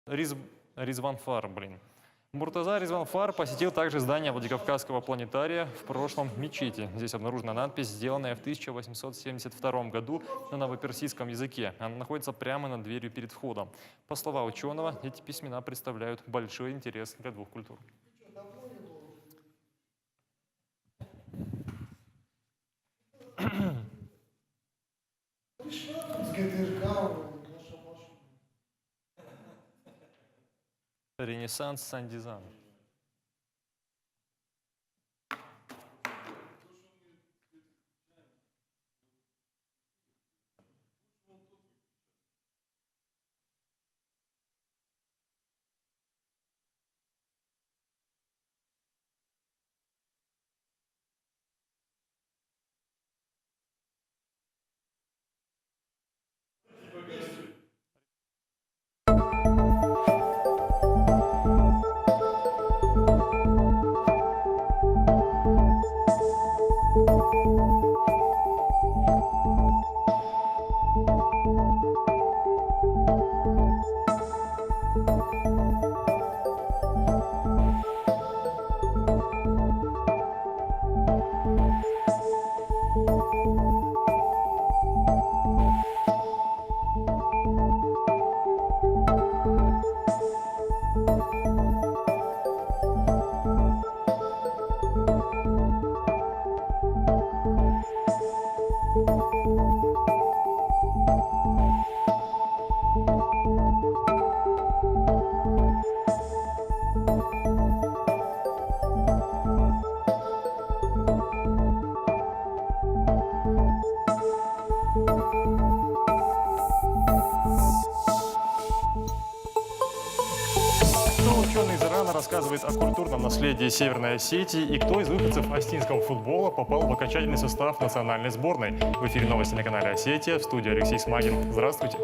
Ризванфар, Муртаза Ризванфар посетил также здание Владикавказского планетария, в прошлом мечети. Здесь обнаружена надпись, сделанная в 1872 году на новоперсидском языке. Она находится прямо над дверью перед входом. По словам ученого, эти письмена представляют большой интерес для двух культур. Ренессанс Сандизан. Ученый из Ирана рассказывает о культурном наследии Северной Осетии и кто из выходцев осетинского футбола попал в окончательный состав национальной сборной. В эфире новости на канале «Осетия», в студии Алексей Смагин. Здравствуйте.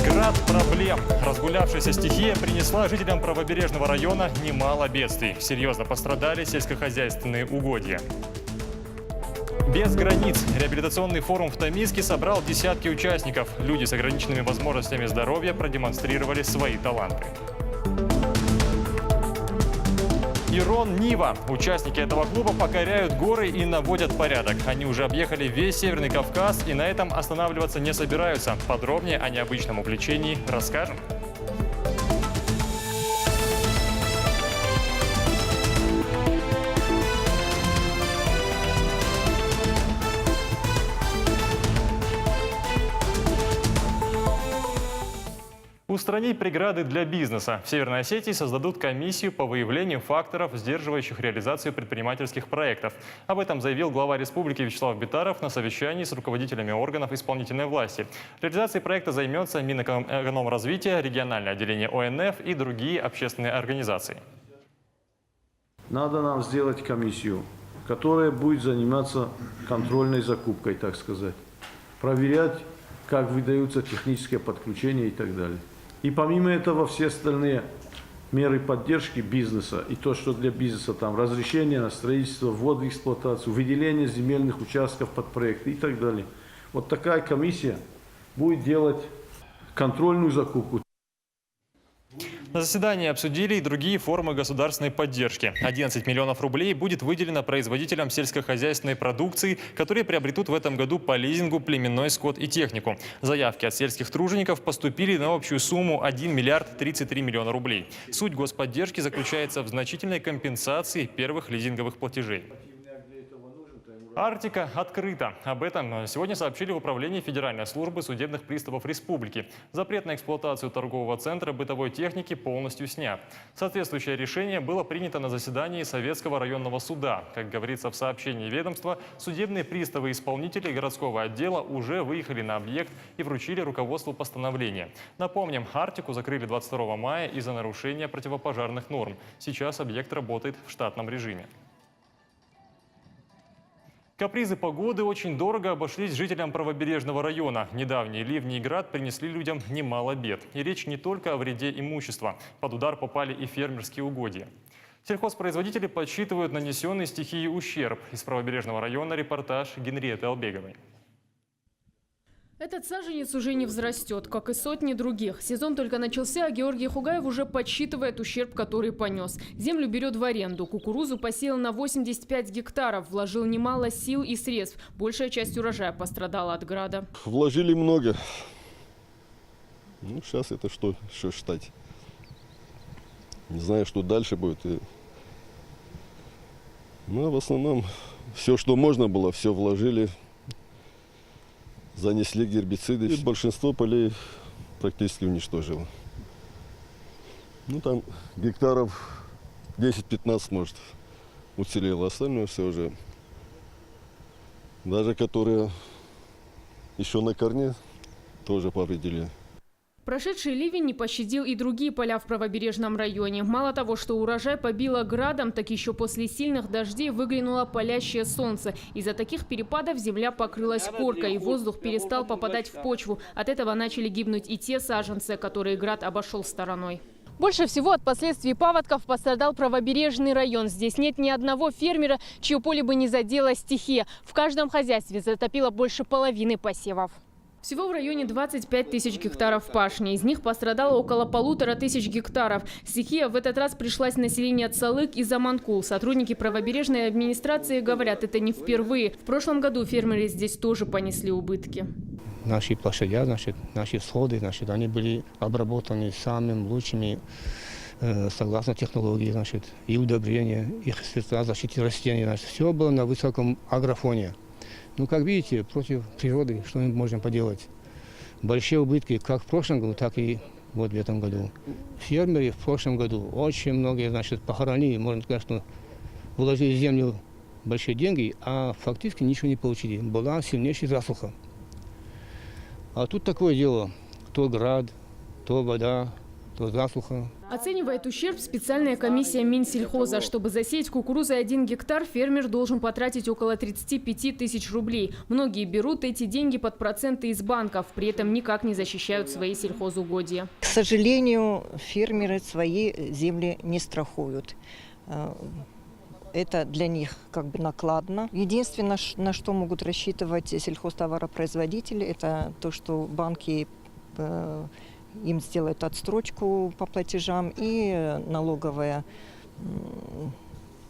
Град проблем. Разгулявшаяся стихия принесла жителям правобережного района немало бедствий. Серьезно пострадали сельскохозяйственные угодья. Без границ. Реабилитационный форум в Томиске собрал десятки участников. Люди с ограниченными возможностями здоровья продемонстрировали свои таланты. Ирон Нива. Участники этого клуба покоряют горы и наводят порядок. Они уже объехали весь Северный Кавказ и на этом останавливаться не собираются. Подробнее о необычном увлечении расскажем. Устранить преграды для бизнеса. В Северной Осетии создадут комиссию по выявлению факторов, сдерживающих реализацию предпринимательских проектов. Об этом заявил глава республики Вячеслав Битаров на совещании с руководителями органов исполнительной власти. Реализацией проекта займется Минэкономразвития, региональное отделение ОНФ и другие общественные организации. Надо нам сделать комиссию, которая будет заниматься контрольной закупкой, так сказать. Проверять, как выдаются технические подключения и так далее. И помимо этого все остальные меры поддержки бизнеса и то, что для бизнеса там разрешение на строительство, ввод в эксплуатацию, выделение земельных участков под проекты и так далее. Вот такая комиссия будет делать контрольную закупку. На заседании обсудили и другие формы государственной поддержки. 11 миллионов рублей будет выделено производителям сельскохозяйственной продукции, которые приобретут в этом году по лизингу племенной скот и технику. Заявки от сельских тружеников поступили на общую сумму 1 миллиард 33 миллиона рублей. Суть господдержки заключается в значительной компенсации первых лизинговых платежей. Арктика открыта. Об этом сегодня сообщили в Управлении Федеральной службы судебных приставов республики. Запрет на эксплуатацию торгового центра бытовой техники полностью снят. Соответствующее решение было принято на заседании Советского районного суда. Как говорится в сообщении ведомства, судебные приставы и исполнители городского отдела уже выехали на объект и вручили руководству постановление. Напомним, Арктику закрыли 22 мая из-за нарушения противопожарных норм. Сейчас объект работает в штатном режиме. Капризы погоды очень дорого обошлись жителям правобережного района. Недавние ливни и град принесли людям немало бед. И речь не только о вреде имущества. Под удар попали и фермерские угодья. Сельхозпроизводители подсчитывают нанесенный стихией ущерб. Из правобережного района репортаж Генриетты Албеговой. Этот саженец уже не взрастет, как и сотни других. Сезон только начался, а Георгий Хугаев уже подсчитывает ущерб, который понес. Землю берет в аренду. Кукурузу посеял на 85 гектаров. Вложил немало сил и средств. Большая часть урожая пострадала от града. Вложили много. Ну, сейчас это что считать? Не знаю, что дальше будет. Ну, в основном, все, что можно было, все вложили. Занесли гербициды. И большинство полей практически уничтожило. Ну, там гектаров 10-15, может, уцелело. Остальное все уже. Даже которые еще на корне, тоже повредили. Прошедший ливень не пощадил и другие поля в правобережном районе. Мало того, что урожай побило градом, так еще после сильных дождей выглянуло палящее солнце. Из-за таких перепадов земля покрылась коркой, и воздух перестал попадать в почву. От этого начали гибнуть и те саженцы, которые град обошел стороной. Больше всего от последствий паводков пострадал правобережный район. Здесь нет ни одного фермера, чье поле бы не задела стихия. В каждом хозяйстве затопило больше половины посевов. Всего в районе 25 тысяч гектаров пашни. Из них пострадало около 1500 гектаров. Стихия в этот раз пришлась на население Цалык и Заманкул. Сотрудники правобережной администрации говорят, это не впервые. В прошлом году фермеры здесь тоже понесли убытки. Наши площади, наши всходы, они были обработаны самыми лучшими, согласно технологии, и удобрения, и средства защиты растений. Все было на высоком агрофоне. Ну, как видите, против природы, что мы можем поделать? Большие убытки как в прошлом году, так и вот в этом году. Фермеры в прошлом году очень многие, похоронили, можно сказать, что вложили в землю большие деньги, а фактически ничего не получили. Была сильнейшая засуха. А тут такое дело, то град, то вода, то засуха. Оценивает ущерб специальная комиссия Минсельхоза. Чтобы засеять кукурузой 1 гектар, фермер должен потратить около 35 тысяч рублей. Многие берут эти деньги под проценты из банков, при этом никак не защищают свои сельхозугодья. К сожалению, фермеры свои земли не страхуют. Это для них накладно. Единственное, на что могут рассчитывать сельхозтоваропроизводители, это то, что банки им сделают отстрочку по платежам, и налоговая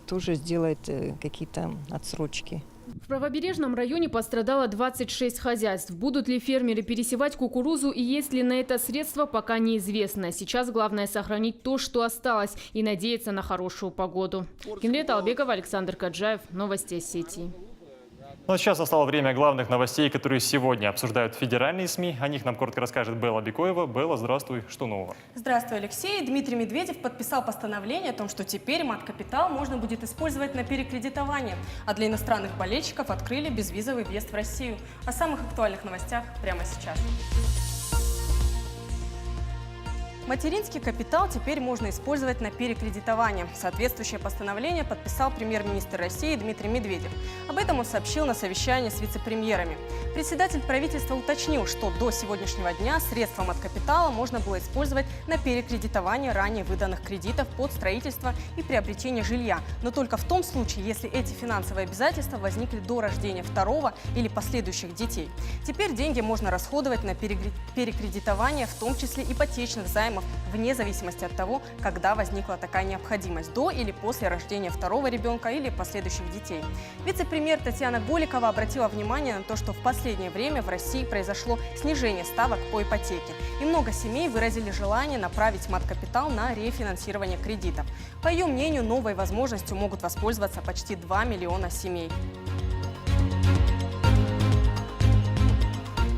тоже сделает какие-то отсрочки. В правобережном районе пострадало 26 хозяйств. Будут ли фермеры пересевать кукурузу и есть ли на это средства, пока неизвестно. Сейчас главное сохранить то, что осталось, и надеяться на хорошую погоду. Генрета Албекова, Александр Каджаев. Новости Осетии. Ну а сейчас настало время главных новостей, которые сегодня обсуждают федеральные СМИ. О них нам коротко расскажет Белла Бекоева. Белла, здравствуй. Что нового? Здравствуй, Алексей. Дмитрий Медведев подписал постановление о том, что теперь мат-капитал можно будет использовать на перекредитование. А для иностранных болельщиков открыли безвизовый въезд в Россию. О самых актуальных новостях прямо сейчас. Материнский капитал теперь можно использовать на перекредитование. Соответствующее постановление подписал премьер-министр России Дмитрий Медведев. Об этом он сообщил на совещании с вице-премьерами. Председатель правительства уточнил, что до сегодняшнего дня средства от капитала можно было использовать на перекредитование ранее выданных кредитов под строительство и приобретение жилья. Но только в том случае, если эти финансовые обязательства возникли до рождения второго или последующих детей. Теперь деньги можно расходовать на перекредитование, в том числе ипотечных займов, вне зависимости от того, когда возникла такая необходимость, до или после рождения второго ребенка или последующих детей. Вице-премьер Татьяна Голикова обратила внимание на то, что в последнее время в России произошло снижение ставок по ипотеке, и много семей выразили желание направить мат-капитал на рефинансирование кредитов. По ее мнению, новой возможностью могут воспользоваться почти 2 миллиона семей.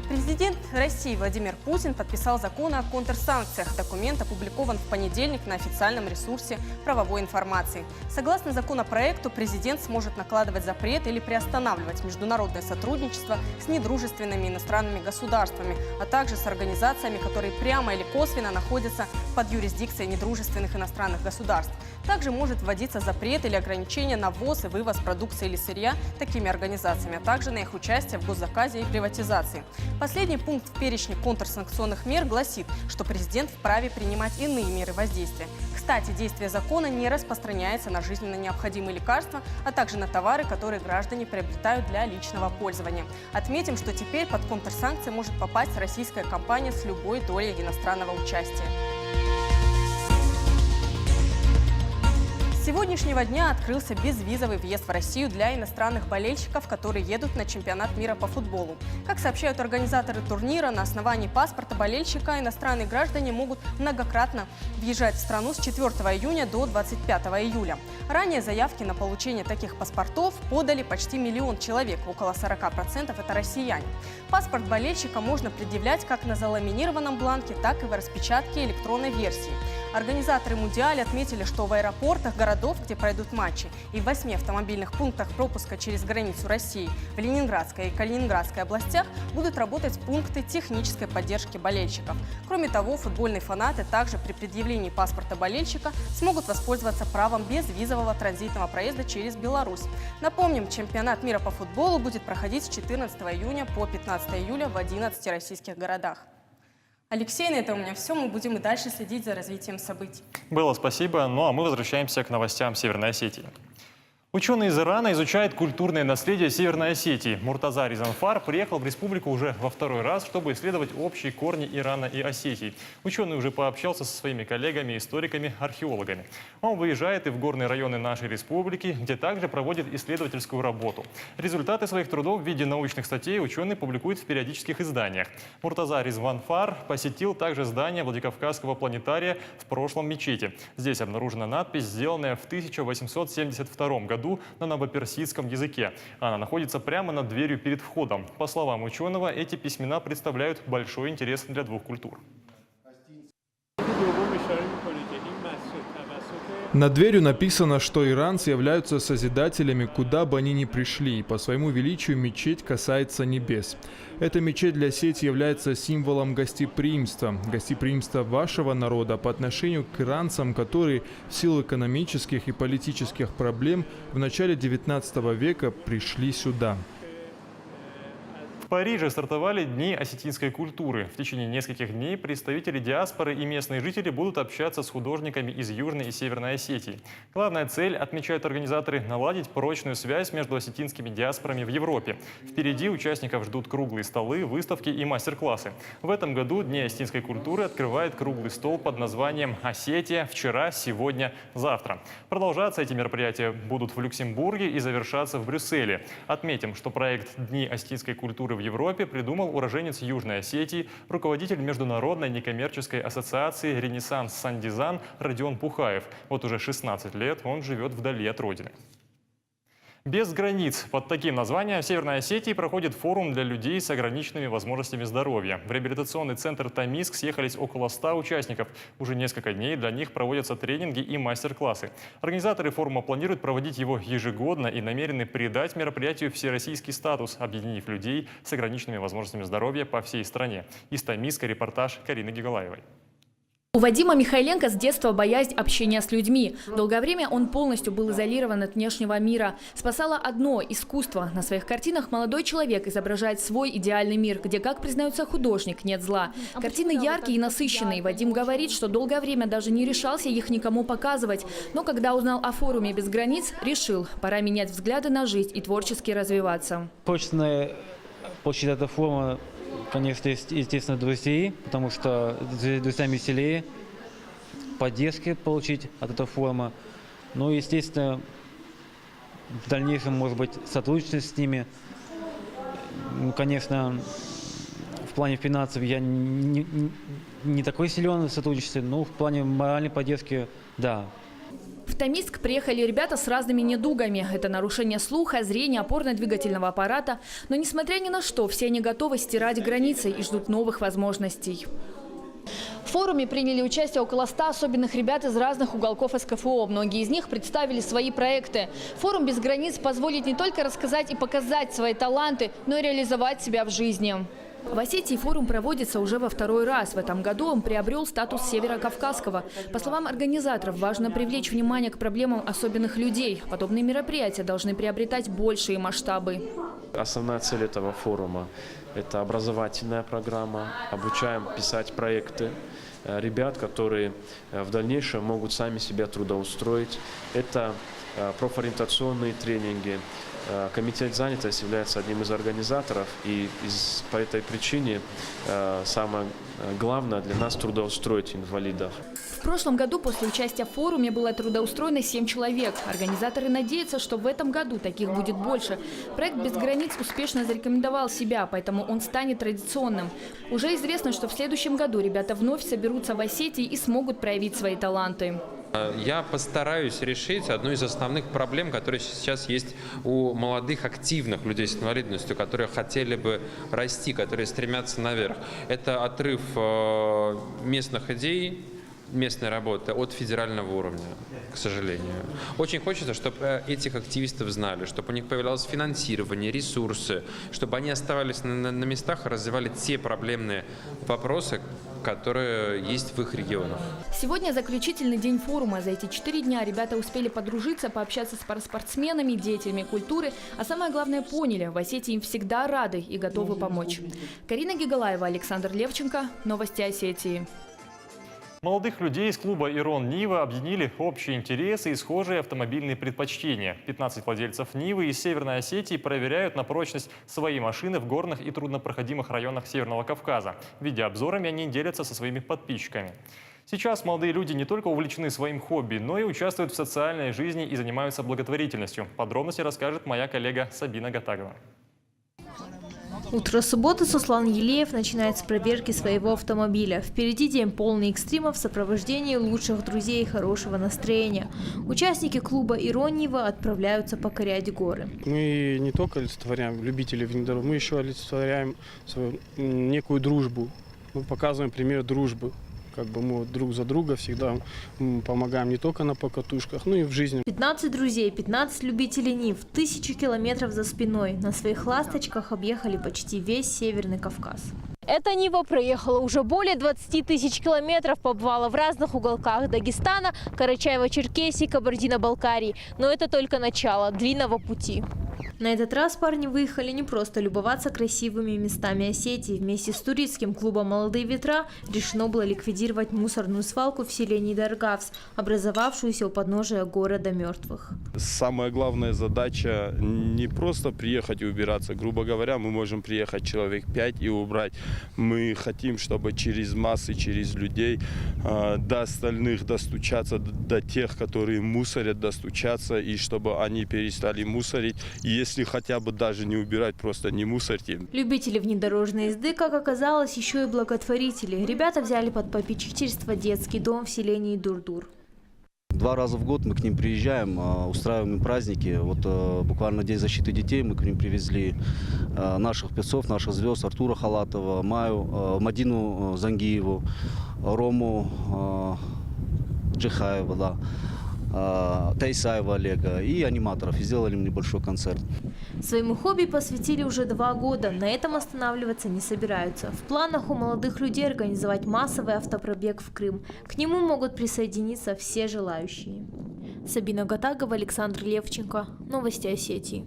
Президент России Владимир Путин подписал закон о контрсанкциях. Документ опубликован в понедельник на официальном ресурсе правовой информации. Согласно законопроекту, президент сможет накладывать запрет или приостанавливать международное сотрудничество с недружественными иностранными государствами, а также с организациями, которые прямо или косвенно находятся под юрисдикцией недружественных иностранных государств. Также может вводиться запрет или ограничение на ввоз и вывоз продукции или сырья такими организациями, а также на их участие в госзаказе и приватизации. Последний пункт в перечне контрсанкционных мер гласит, что президент вправе принимать иные меры воздействия. Кстати, действие закона не распространяется на жизненно необходимые лекарства, а также на товары, которые граждане приобретают для личного пользования. Отметим, что теперь под контрсанкции может попасть российская компания с любой долей иностранного участия. С сегодняшнего дня открылся безвизовый въезд в Россию для иностранных болельщиков, которые едут на чемпионат мира по футболу. Как сообщают организаторы турнира, на основании паспорта болельщика иностранные граждане могут многократно въезжать в страну с 4 июня до 25 июля. Ранее заявки на получение таких паспортов подали почти 1 миллион человек, около 40% это россияне. Паспорт болельщика можно предъявлять как на заламинированном бланке, так и в распечатке электронной версии. Организаторы Мундиаля отметили, что в аэропортах городов, где пройдут матчи, и в 8 автомобильных пунктах пропуска через границу России в Ленинградской и Калининградской областях будут работать пункты технической поддержки болельщиков. Кроме того, футбольные фанаты также при предъявлении паспорта болельщика смогут воспользоваться правом безвизового транзитного проезда через Беларусь. Напомним, чемпионат мира по футболу будет проходить с 14 июня по 15 июля в 11 российских городах. Алексей, на этом у меня все. Мы будем и дальше следить за развитием событий. Белла, спасибо. Ну а мы возвращаемся к новостям Северной Осетии. Ученые из Ирана изучают культурное наследие Северной Осетии. Муртаза Ризанфар приехал в республику уже во 2-й раз, чтобы исследовать общие корни Ирана и Осетии. Ученый уже пообщался со своими коллегами, историками, археологами. Он выезжает и в горные районы нашей республики, где также проводит исследовательскую работу. Результаты своих трудов в виде научных статей ученый публикует в периодических изданиях. Муртаза Ризанфар посетил также здание Владикавказского планетария в прошлом мечети. Здесь обнаружена надпись, сделанная в 1872 году на новоперсидском языке. Она находится прямо над дверью перед входом. По словам ученого, эти письмена представляют большой интерес для двух культур. Над дверью написано, что иранцы являются созидателями, куда бы они ни пришли, и по своему величию мечеть касается небес. Эта мечеть для Осетии является символом гостеприимства вашего народа по отношению к иранцам, которые в силу экономических и политических проблем в начале XIX века пришли сюда. В Париже стартовали Дни осетинской культуры. В течение нескольких дней представители диаспоры и местные жители будут общаться с художниками из Южной и Северной Осетии. Главная цель, отмечают организаторы, наладить прочную связь между осетинскими диаспорами в Европе. Впереди участников ждут круглые столы, выставки и мастер-классы. В этом году Дни осетинской культуры открывает круглый стол под названием «Осетия. Вчера, сегодня, завтра». Продолжаться эти мероприятия будут в Люксембурге и завершаться в Брюсселе. Отметим, что проект «Дни осетинской культуры в Европе» придумал уроженец Южной Осетии, руководитель международной некоммерческой ассоциации «Ренессанс Сандизан» Родион Пухаев. Вот уже 16 лет он живет вдали от родины. Без границ. Под таким названием в Северной Осетии проходит форум для людей с ограниченными возможностями здоровья. В реабилитационный центр Томиск съехались около 100 участников. Уже несколько дней для них проводятся тренинги и мастер-классы. Организаторы форума планируют проводить его ежегодно и намерены придать мероприятию всероссийский статус, объединив людей с ограниченными возможностями здоровья по всей стране. Из Томиска репортаж Карины Гигалаевой. У Вадима Михайленко с детства боязнь общения с людьми. Долгое время он полностью был изолирован от внешнего мира. Спасало одно – искусство. На своих картинах молодой человек изображает свой идеальный мир, где, как признается художник, нет зла. Картины яркие и насыщенные. Вадим говорит, что долгое время даже не решался их никому показывать. Но когда узнал о форуме «Без границ», решил – пора менять взгляды на жизнь и творчески развиваться. Хочется получить эту форму, конечно, естественно, друзей, потому что с друзьями веселее, поддержки получить от этой формы. Ну, естественно, в дальнейшем, может быть, сотрудничество с ними. Ну, конечно, в плане финансов я не такой силен в сотрудничестве, но в плане моральной поддержки, да. В Томиск приехали ребята с разными недугами. Это нарушение слуха, зрения, опорно-двигательного аппарата. Но несмотря ни на что, все они готовы стирать границы и ждут новых возможностей. В форуме приняли участие около 100 особенных ребят из разных уголков СКФО. Многие из них представили свои проекты. Форум «Без границ» позволит не только рассказать и показать свои таланты, но и реализовать себя в жизни. В Осетии форум проводится уже во 2-й раз. В этом году он приобрел статус Северо-Кавказского. По словам организаторов, важно привлечь внимание к проблемам особенных людей. Подобные мероприятия должны приобретать большие масштабы. Основная цель этого форума – это образовательная программа. Обучаем писать проекты ребят, которые в дальнейшем могут сами себя трудоустроить. Это профориентационные тренинги. Комитет занятости является одним из организаторов, и по этой причине самое главное для нас трудоустроить инвалидов. В прошлом году после участия в форуме было трудоустроено 7 человек. Организаторы надеются, что в этом году таких будет больше. Проект «Без границ» успешно зарекомендовал себя, поэтому он станет традиционным. Уже известно, что в следующем году ребята вновь соберутся в Осетии и смогут проявить свои таланты. Я постараюсь решить одну из основных проблем, которые сейчас есть у молодых активных людей с инвалидностью, которые хотели бы расти, которые стремятся наверх. Это отрыв местных идей, местной работы от федерального уровня, к сожалению. Очень хочется, чтобы этих активистов знали, чтобы у них появлялось финансирование, ресурсы, чтобы они оставались на местах и развивали те проблемные вопросы, которые есть в их регионах. Сегодня заключительный день форума. За эти 4 дня ребята успели подружиться, пообщаться с спортсменами, деятелями культуры, а самое главное поняли, в Осетии им всегда рады и готовы помочь. Карина Гигалаева, Александр Левченко. Новости Осетии. Молодых людей из клуба «Ирон Нива» объединили общие интересы и схожие автомобильные предпочтения. 15 владельцев Нивы из Северной Осетии проверяют на прочность свои машины в горных и труднопроходимых районах Северного Кавказа. Видеообзорами они делятся со своими подписчиками. Сейчас молодые люди не только увлечены своим хобби, но и участвуют в социальной жизни и занимаются благотворительностью. Подробности расскажет моя коллега Сабина Гатагова. Утро субботы Суслан Елеев начинает с проверки своего автомобиля. Впереди день полный экстримов в сопровождении лучших друзей и хорошего настроения. Участники клуба «Ирон Нива» отправляются покорять горы. Мы не только олицетворяем любителей внедорожников, мы еще олицетворяем свою некую дружбу. Мы показываем пример дружбы. Как бы мы друг за друга всегда помогаем не только на покатушках, но и в жизни. 15 друзей, 15 любителей Нив, 1000 километров за спиной. На своих ласточках объехали почти весь Северный Кавказ. Эта Нива проехала уже более 20 тысяч километров, побывала в разных уголках Дагестана, Карачаево-Черкесии, Кабардино-Балкарии. Но это только начало длинного пути. На этот раз парни выехали не просто любоваться красивыми местами Осетии. Вместе с туристским клубом «Молодые ветра» решено было ликвидировать мусорную свалку в селе Нидергавс, образовавшуюся у подножия города мертвых. Самая главная задача не просто приехать и убираться. Грубо говоря, мы можем приехать человек 5 и убрать. Мы хотим, чтобы через массы, через людей до остальных достучаться, до тех, которые мусорят, достучаться, и чтобы они перестали мусорить. И если хотя бы даже не убирать, просто не мусорьте. Любители внедорожной езды, как оказалось, еще и благотворители. Ребята взяли под попечительство детский дом в селении Дурдур. 2 раза в год мы к ним приезжаем, устраиваем им праздники. Вот буквально День защиты детей мы к ним привезли наших певцов, наших звезд: Артура Халатова, Маю, Мадину Зангиеву, Рому Джихаева, да, Тайсаева Олега и аниматоров, и сделали им небольшой концерт. Своему хобби посвятили уже 2 года. На этом останавливаться не собираются. В планах у молодых людей организовать массовый автопробег в Крым. К нему могут присоединиться все желающие. Сабина Гатагова, Александр Левченко. Новости Осетии.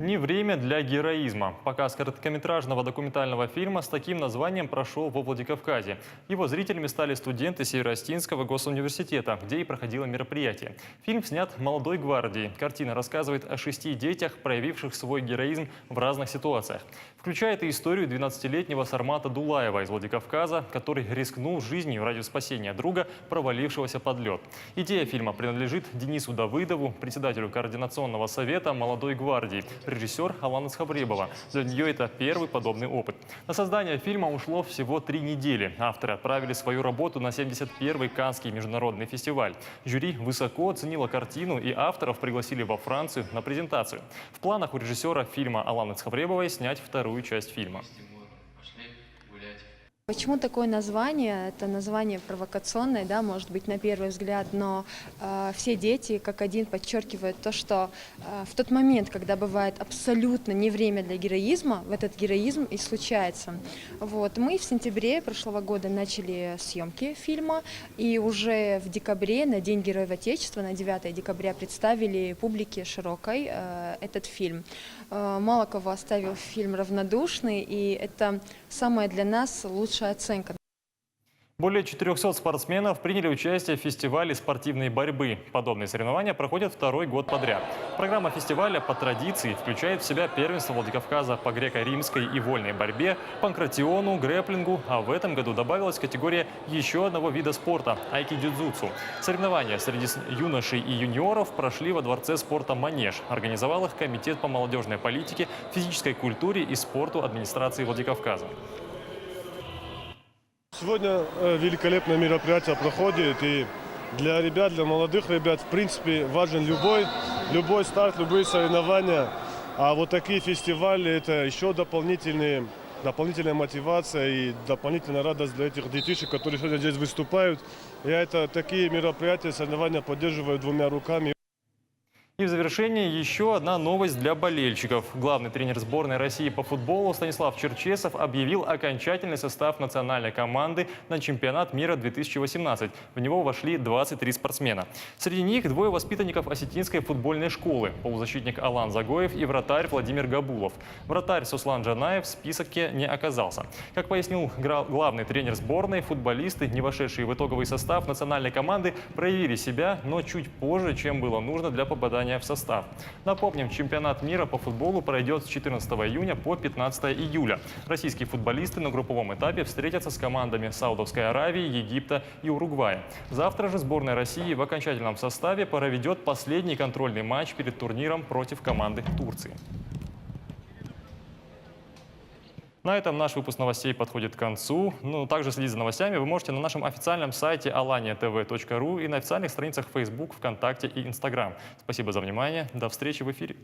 Не время для героизма. Показ короткометражного документального фильма с таким названием прошел во Владикавказе. Его зрителями стали студенты Северо-Осетинского госуниверситета, где и проходило мероприятие. Фильм снят молодой гвардией. Картина рассказывает о 6 детях, проявивших свой героизм в разных ситуациях. Включает и историю 12-летнего Сармата Дулаева из Владикавказа, который рискнул жизнью ради спасения друга, провалившегося под лед. Идея фильма принадлежит Денису Давыдову, председателю Координационного совета молодой гвардии, режиссер Алана Схабребова. Для нее это первый подобный опыт. На создание фильма ушло всего 3 недели. Авторы отправили свою работу на 71-й Каннский международный фестиваль. Жюри высоко оценило картину, и авторов пригласили во Францию на презентацию. В планах у режиссера фильма Аланы Схабребовой снять 2-ю часть фильма. Почему такое название? Это название провокационное, да, может быть, на первый взгляд, но все дети как один подчеркивают то, что в тот момент, когда бывает абсолютно не время для героизма, в этот героизм и случается. Вот. Мы в сентябре прошлого года начали съемки фильма, и уже в декабре, на День Героев Отечества, на 9 декабря, представили публике широкой этот фильм. Мало кого оставил фильм равнодушный, и это самая для нас лучшая оценка. Более 400 спортсменов приняли участие в фестивале спортивной борьбы. Подобные соревнования проходят второй год подряд. Программа фестиваля по традиции включает в себя первенство Владикавказа по греко-римской и вольной борьбе, панкратиону, грэпплингу, а в этом году добавилась категория еще одного вида спорта – айки-дюдзюцу. Соревнования среди юношей и юниоров прошли во Дворце спорта «Манеж». Организовал их Комитет по молодежной политике, физической культуре и спорту администрации Владикавказа. Сегодня великолепное мероприятие проходит, и для ребят, для молодых ребят, в принципе, важен любой старт, любые соревнования. А вот такие фестивали – это еще дополнительная мотивация и дополнительная радость для этих детишек, которые сегодня здесь выступают. Я такие мероприятия, соревнования поддерживаю двумя руками. И в завершение еще одна новость для болельщиков. Главный тренер сборной России по футболу Станислав Черчесов объявил окончательный состав национальной команды на чемпионат мира 2018. В него вошли 23 спортсмена. Среди них двое воспитанников осетинской футбольной школы – полузащитник Алан Загоев и вратарь Владимир Габулов. Вратарь Суслан Джанаев в списке не оказался. Как пояснил главный тренер сборной, футболисты, не вошедшие в итоговый состав национальной команды, проявили себя, но чуть позже, чем было нужно для попадания в состав. Напомним, чемпионат мира по футболу пройдет с 14 июня по 15 июля. Российские футболисты на групповом этапе встретятся с командами Саудовской Аравии, Египта и Уругвая. Завтра же сборная России в окончательном составе проведет последний контрольный матч перед турниром против команды Турции. На этом наш выпуск новостей подходит к концу. Также следить за новостями вы можете на нашем официальном сайте alaniatv.ru и на официальных страницах Facebook, ВКонтакте и Instagram. Спасибо за внимание. До встречи в эфире.